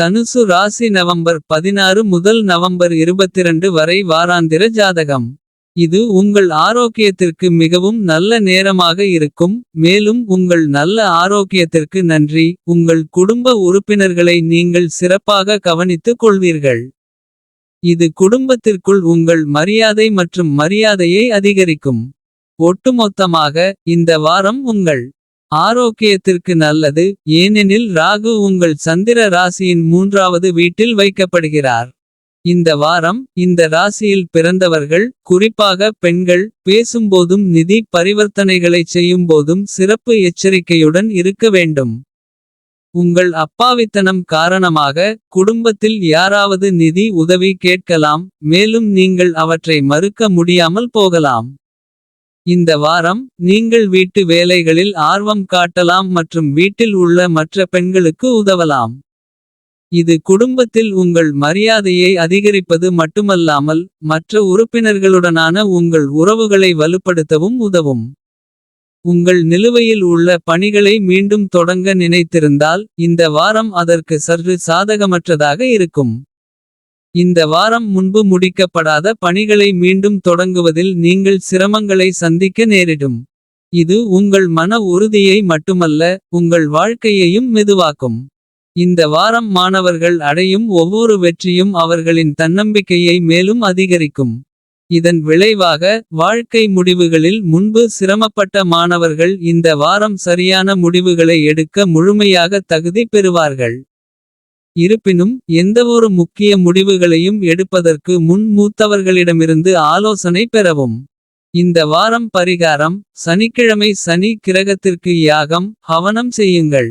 தனுசு ராசி நவம்பர் 16 முதல் நவம்பர் 22 வரை வாராந்திர ஜாதகம். இது உங்கள் ஆரோக்கியத்திற்கு மிகவும் நல்ல நேரமாக இருக்கும். மேலும் உங்கள் நல்ல ஆரோக்கியத்திற்கு நன்றி. உங்கள் குடும்ப உறுப்பினர்களை நீங்கள் சிறப்பாக கவனித்துக் கொள்வீர்கள். இது குடும்பத்திற்குள் உங்கள் மரியாதை மற்றும் மரியாதையை அதிகரிக்கும். ஒட்டுமொத்தமாக இந்த வாரம் உங்கள் ஆரோக்கியத்திற்கு நல்லது. ஏனெனில் ராகு உங்கள் சந்திர ராசியின் மூன்றாவது வீட்டில் வைக்கப்படுகிறார். இந்த வாரம் இந்த ராசியில் பிறந்தவர்கள், குறிப்பாக பெண்கள், பேசும்போதும் நிதி பரிவர்த்தனைகளைச் செய்யும்போதும் சிறப்பு எச்சரிக்கையுடன் இருக்க வேண்டும். உங்கள் அப்பாவித்தனம் காரணமாக குடும்பத்தில் யாராவது நிதி உதவி கேட்கலாம். மேலும் நீங்கள் அவற்றை மறுக்க முடியாமல் போகலாம். இந்த வாரம் நீங்கள் வீட்டு வேலைகளில் ஆர்வம் காட்டலாம் மற்றும் வீட்டில் உள்ள மற்ற பெண்களுக்கு உதவலாம். இது குடும்பத்தில் உங்கள் மரியாதையை அதிகரிப்பது மட்டுமல்லாமல். மற்ற உறுப்பினர்களுடனான உங்கள் உறவுகளை வலுப்படுத்தவும் உதவும். உங்கள் நிலுவையில் உள்ள பணிகளை மீண்டும் தொடங்க நினைத்திருந்தால். இந்த வாரம் அதற்கு சற்று சாதகமற்றதாக இருக்கும். இந்த வாரம் முன்பு முடிக்கப்படாத பணிகளை மீண்டும் தொடங்குவதில் நீங்கள் சிரமங்களை சந்திக்க நேரிடும். இது உங்கள் மன உறுதியை மட்டுமல்ல, உங்கள் வாழ்க்கையையும் மெதுவாக்கும். இந்த வாரம் மாணவர்கள் அடையும் ஒவ்வொரு வெற்றியும் அவர்களின் தன்னம்பிக்கையை மேலும் அதிகரிக்கும். இதன் விளைவாக வாழ்க்கை முடிவுகளில் முன்பு சிரமப்பட்ட மாணவர்கள் இந்த வாரம் சரியான முடிவுகளை எடுக்க முழுமையாக தகுதி பெறுவார்கள். இருப்பினும் எந்தவொரு முக்கிய முடிவுகளையும் எடுப்பதற்கு முன் மூத்தவர்களிடமிருந்து ஆலோசனை பெறவும். இந்த வாரம் பரிகாரம்: சனிக்கிழமை சனி கிரகத்திற்கு யாகம், ஹவனம் செய்யுங்கள்.